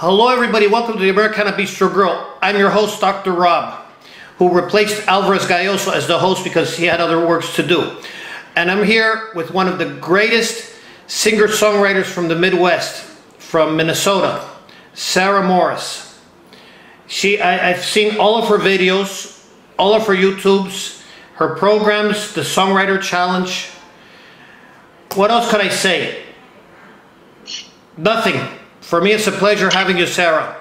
Hello everybody, welcome to the Americana Bistro Grill. I'm your host, Dr. Rob, who replaced Alvarez-Galloso as the host because he had other works to do. And I'm here with one of the greatest singer-songwriters from the Midwest, from Minnesota, Sarah Morris. I've seen all of her videos, all of her YouTubes, her programs, the Songwriter Challenge. What else could I say? Nothing. For me, it's a pleasure having you, Sarah.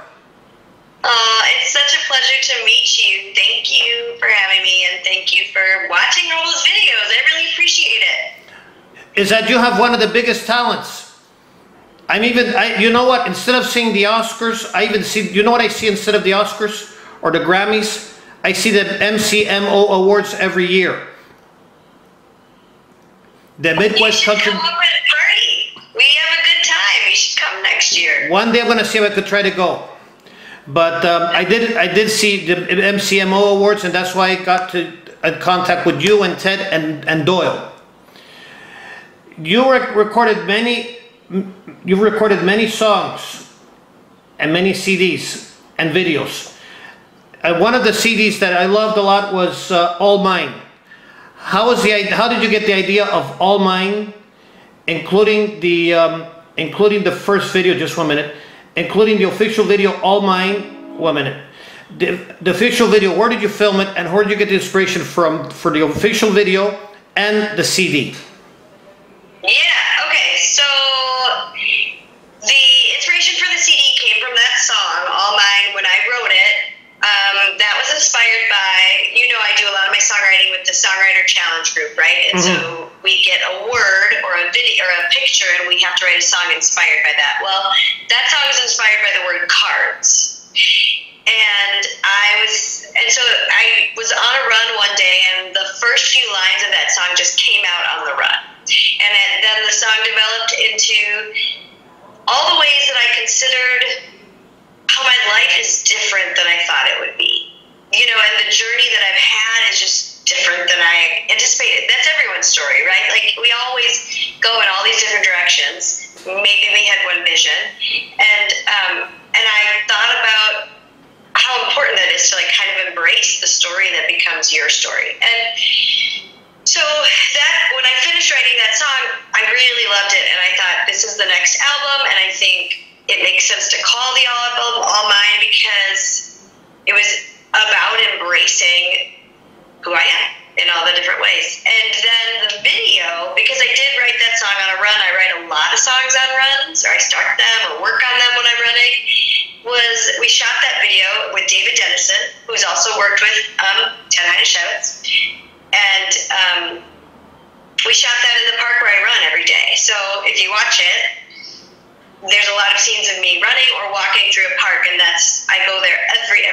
It's such a pleasure to meet you. Thank you for having me, and thank you for watching all those videos. I really appreciate it. Is that you have one of the biggest talents. You know what? Instead of seeing the Oscars, I even see, you know what I see instead of the Oscars or the Grammys? I see the MCMO awards every year. The Midwest Country. Come up and party. We have a good time. You should come next year. One day I'm going to see if I could try to go. But I did see the MCMO awards, and that's why I got in contact with you and Ted and Doyle. You've recorded many songs and many CDs and videos. One of the CDs that I loved a lot was All Mine. How did you get the idea of All Mine, including the first video? Just 1 minute. Including the official video, All Mine. 1 minute. The official video, where did you film it, and where did you get the inspiration for the official video and the CD? Yeah, okay, so the inspiration for the CD came from that song, All Mine, when I wrote it. That was inspired by, I do a lot of my songwriting with the Songwriter Challenge group, right? And so we get a word or a video or a picture, and we have to write a song inspired by that. Well, that song is inspired by the word cards. And so I was on a run one day, and the first few lines of that song just came out on the run. And then the song developed into all the ways that I considered how my life is different than I thought it would be. And the journey that I've had is just different than I anticipated. That's everyone's story, right? Like, we always go in all these different directions. Maybe we had one vision. And I thought about how important that is to, like, kind of embrace the story that becomes your story. And so when I finished writing that song, I really loved it. And I thought, this is the next album. And I think it makes sense to call the album All Mine because it was about embracing who I am in all the different ways. And then the video, because I did write that song on a run, I write a lot of songs on runs, or I start them or work on them when I'm running, we shot that video with David Dennison, who's also worked with Ted Heineshevitz. And we shot that in the park where I run every day. So if you watch it, there's a lot of scenes of me running or walking through a park, and I go there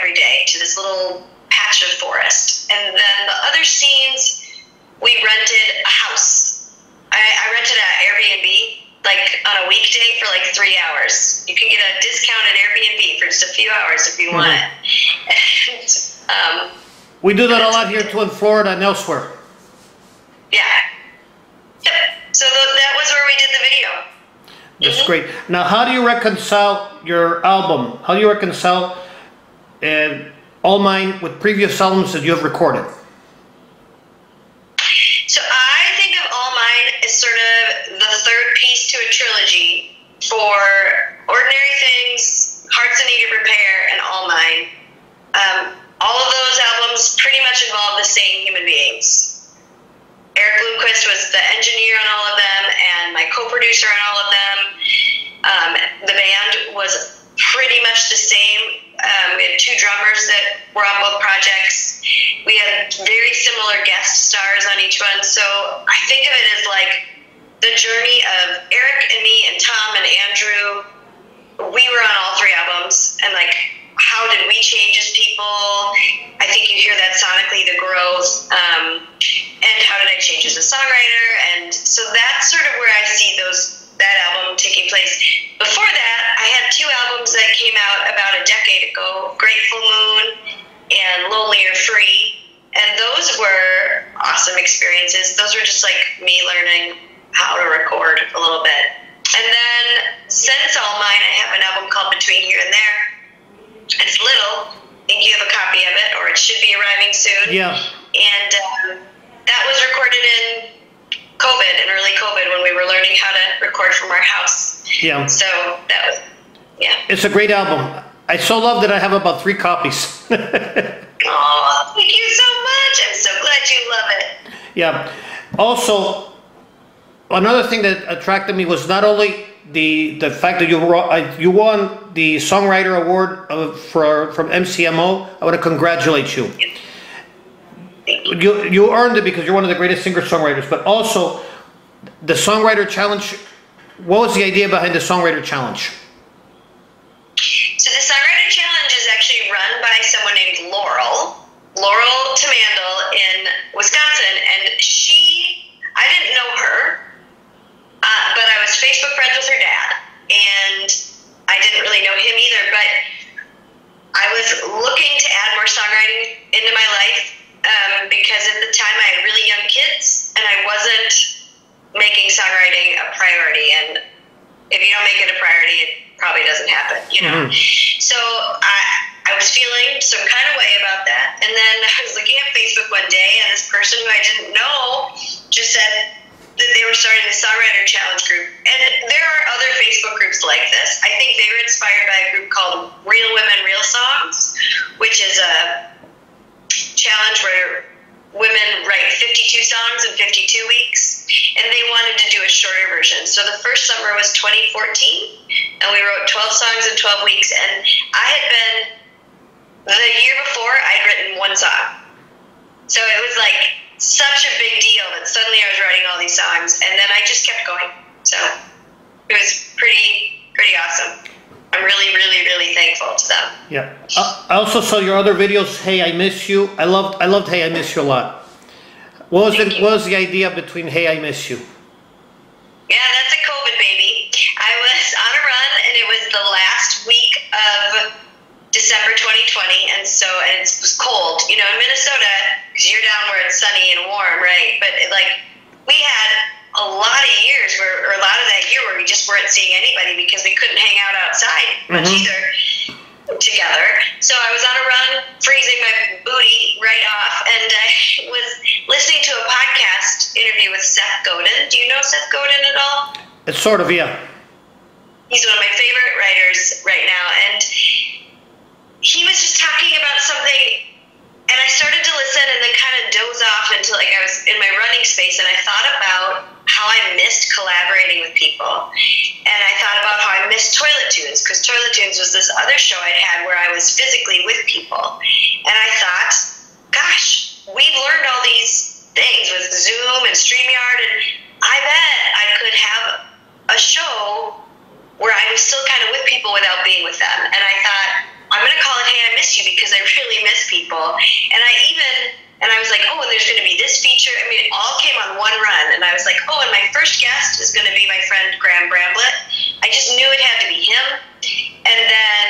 every day to this little patch of forest. And then the other scenes, we rented a house. I rented an Airbnb, like on a weekday for like 3 hours. You can get a discounted Airbnb for just a few hours if you want it. And, we do that a lot here too in Florida and elsewhere. Yeah. Yep. So that was where we did the video. That's great. Now, how do you reconcile your album? How do you reconcile All Mine with previous albums that you have recorded? So I think of All Mine as sort of the third piece to a trilogy for Ordinary Things, Hearts in Need of Repair, and All Mine. All of those albums pretty much involve the same human beings. Eric Lundquist was the engineer on all of them and my co-producer on all of them. The band was pretty much the same. We had 2 drummers that were on both projects. We had very similar guest stars on each one. So I think of it as like the journey of Eric and me and Tom and Andrew. We were on all 3 albums, and like, how did we change as people? I think you hear that sonically, the growth, and how did I change as a songwriter? And so that's sort of where I see that album taking place. Before that, I had 2 albums that came out about a decade ago, Grateful Moon and Lonely or Free, and those were awesome experiences. Those were just like me learning how to record a little bit. And then since All Mine, I have an album called Between Here and There, Little. I think you have a copy of it, or it should be arriving soon. Yeah. And that was recorded in COVID, in early COVID, when we were learning how to record from our house. Yeah. So that was, yeah. It's a great album. I so love that I have about 3 copies. Oh, thank you so much. I'm so glad you love it. Yeah. Also, another thing that attracted me was not only the fact that you won the Songwriter Award from MCMO. I want to congratulate you. You earned it because you're one of the greatest singer-songwriters, but also the Songwriter Challenge. What was the idea behind the Songwriter Challenge? So the Songwriter Challenge is actually run by someone named Laurel Tamandel in Wisconsin, and I didn't know her, but I was Facebook friends with her dad, and I didn't really know him either, but I was looking to add more songwriting into my life because at the time I had really young kids, and I wasn't making songwriting a priority, and if you don't make it a priority, it probably doesn't happen, you know. Mm-hmm. So I was feeling some kind of way about that, and then I was looking at Facebook one day, and this person who I didn't know just said that they were starting the Songwriter Challenge group, and there are other Facebook groups like this. I think they were inspired by a group called Real Women, Real Songs, which is a challenge where women write 52 songs in 52 weeks, and they wanted to do a shorter version. So the first summer was 2014, and we wrote 12 songs in 12 weeks, and the year before, I'd written 1 song. So it was like such a big deal that suddenly I was writing all these songs, and then I just kept going. So it was pretty awesome. I'm really, really, really thankful to them. Yeah. I also saw your other videos. Hey, I Miss You. I loved Hey, I Miss You a lot. What was the idea between Hey, I Miss You? Yeah, that's a COVID baby. I was on a run, and it was the last week of December 2020, and it was cold, you know, in Minnesota, because you're down where it's sunny and warm, right? But we had a lot of years or a lot of that year where we just weren't seeing anybody because we couldn't hang out outside much either together. So I was on a run, freezing my booty right off, and I was listening to a podcast interview with Seth Godin. Do you know Seth Godin at all? It's sort of, yeah. He's one of my favorite writers right now, and he was just talking about something, and I started to listen and then kind of doze off until I was in my running space, and I thought about how I missed collaborating with people, and I thought about how I missed Toilet Tunes, because Toilet Tunes was this other show I'd had where I was physically with people, and I thought, gosh, we've learned all these things with Zoom and StreamYard, and I bet I could have a show where I was still kind of with people without being with them, and I thought, I'm going to call it Hey, I Miss You, because I really miss people. And I was like, oh, and there's going to be this feature. I mean, it all came on one run. And I was like, oh, and my first guest is going to be my friend Graham Bramblett. I just knew it had to be him. And then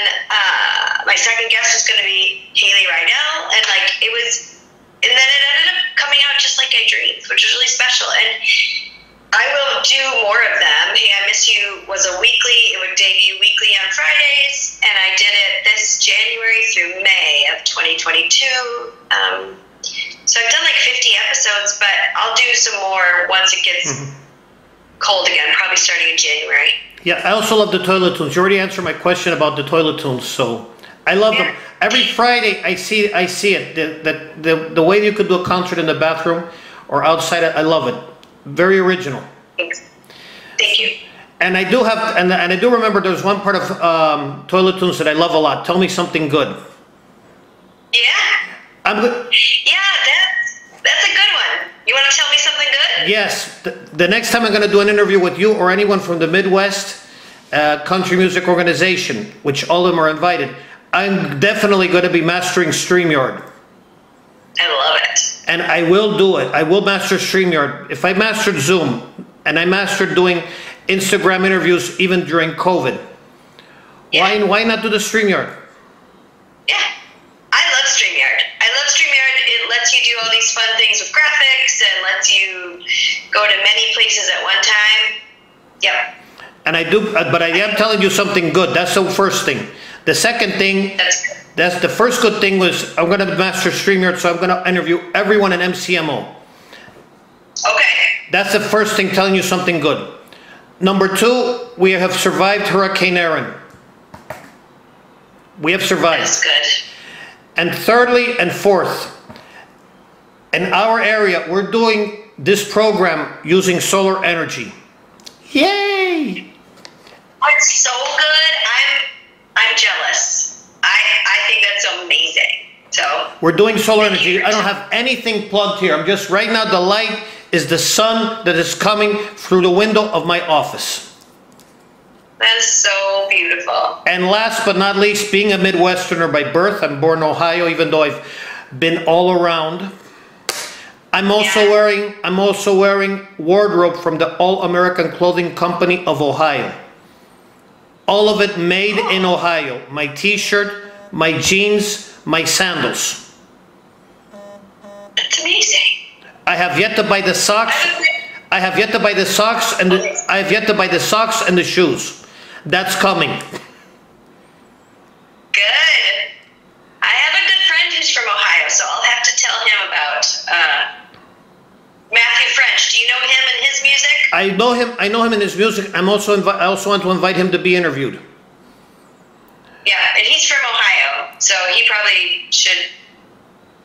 my second guest was going to be Haley Rydell. And and then it ended up coming out just like I dreamed, which was really special. And I will do more of them. Hey, I Miss You was it would debut weekly on Fridays, and I did it this January through May of 2022. So I've done like 50 episodes, but I'll do some more once it gets cold again, probably starting in January. Yeah, I also love the Toilet Tunes. You already answered my question about the Toilet Tunes, so I love them. Every Friday I see it. The way you could do a concert in the bathroom or outside, I love it. Very original. Thanks. Thank you. And I do have, and I do remember there's one part of Toilet Tunes that I love a lot. Tell me something good. Yeah. I'm good. Yeah, that's a good one. You want to tell me something good? Yes. The next time I'm going to do an interview with you or anyone from the Midwest Country Music Organization, which all of them are invited, I'm definitely going to be mastering StreamYard. I love it. And I will do it. I will master StreamYard. If I mastered Zoom and I mastered doing Instagram interviews even during COVID, why not do the StreamYard? Yeah, I love StreamYard. It lets you do all these fun things with graphics and lets you go to many places at one time. Yep. And I do, but I am telling you something good. That's the first thing. The second thing, That's the first good thing was I'm going to master StreamYard, so I'm going to interview everyone in MCMO. Okay. That's the first thing, telling you something good. Number two, we have survived Hurricane Aaron. We have survived. That's good. And thirdly and fourth, in our area, we're doing this program using solar energy. Yay! It's so good. I'm jealous. I think that's amazing. So we're doing solar energy. I don't have anything plugged here. I'm just right now, the light is the sun that is coming through the window of my office. That is so beautiful. And last but not least, being a Midwesterner by birth, I'm born in Ohio, even though I've been all around. I'm also wearing wardrobe from the All American Clothing Company of Ohio. All of it made in Ohio. My t-shirt, my jeans, my sandals. That's amazing. I have yet to buy the socks. I have yet to buy the socks and I have yet to buy the socks and the shoes. That's coming. Good. I have a good friend who's from Ohio, so I'll have to tell him about Matthew French. Do you know him and his music? I know him in his music. I also want to invite him to be interviewed. Yeah, and he's from Ohio, so he probably should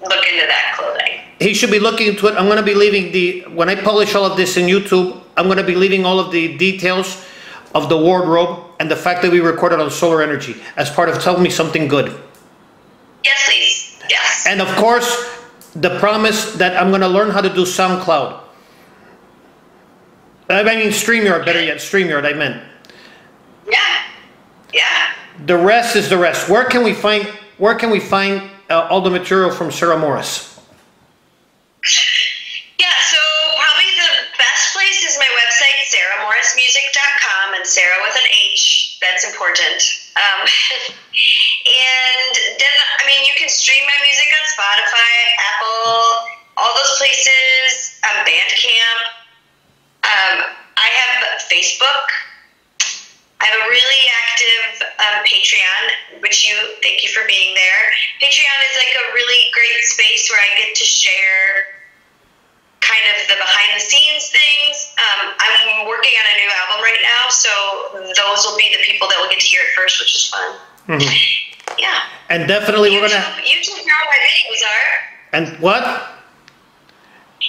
look into that clothing. He should be looking into it. I'm going to be leaving when I publish all of this in YouTube, I'm going to be leaving all of the details of the wardrobe and the fact that we recorded on solar energy as part of Tell Me Something Good. Yes, please. Yes. And of course, the promise that I'm going to learn how to do SoundCloud. I mean StreamYard, better yet, StreamYard I meant. Yeah. Yeah. The rest is the rest. Where can we find all the material from Sarah Morris? Yeah, so probably the best place is my website, sarahmorrismusic.com, and Sarah with an H. That's important. And then, I mean, you can stream my music on Spotify, Apple, all those places, Bandcamp. I have Facebook. I have a really active Patreon, which thank you for being there. Patreon is like a really great space where I get to share kind of the behind the scenes things. I'm working on a new album right now, so those will be the people that will get to hear it first, which is fun. Mm-hmm. Yeah. And definitely YouTube, we're gonna. YouTube is where all my videos are. And what?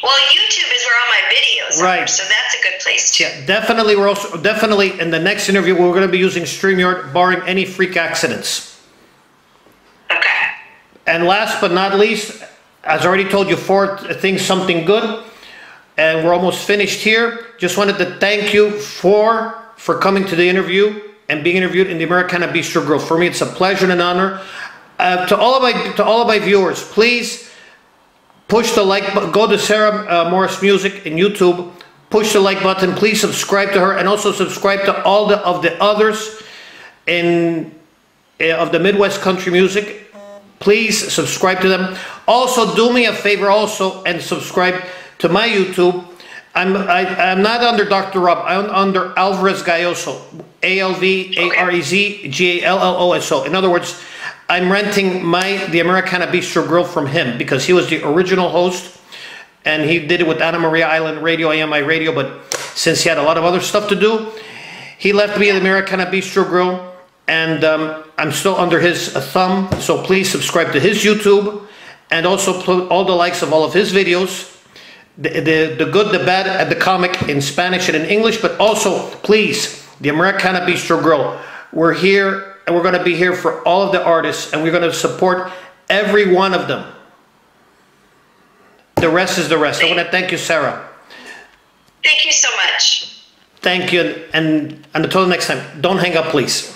Well, YouTube is where all my videos are, so that's a good place too. Yeah, definitely in the next interview we're going to be using StreamYard, barring any freak accidents. Okay. And last but not least, as I already told you, 4 things, something good, and we're almost finished here. Just wanted to thank you for coming to the interview and being interviewed in the Americana Bistro Grill. For me, it's a pleasure and an honor. To all of my viewers, please push the like button. Go to Sarah Morris Music in YouTube. Push the like button. Please subscribe to her, and also subscribe to all of the others of the Midwest country music. Please subscribe to them. Also, do me a favor and subscribe to my YouTube. I'm not under Dr. Rob. I'm under Alvarez-Galloso. ALVAREZGALLOSO. In other words, I'm renting the Americana Bistro Grill from him because he was the original host, and he did it with Anna Maria Island Radio, AMI Radio, but since he had a lot of other stuff to do, he left me at the Americana Bistro Grill, and I'm still under his thumb, so please subscribe to his YouTube, and also put all the likes of all of his videos, the good, the bad, and the comic in Spanish and in English, but also, please, the Americana Bistro Grill. We're here, and we're going to be here for all of the artists, and we're going to support every one of them. The rest is the rest. I want to thank you, Sarah. Thank you so much. Thank you, and until next time, don't hang up, please.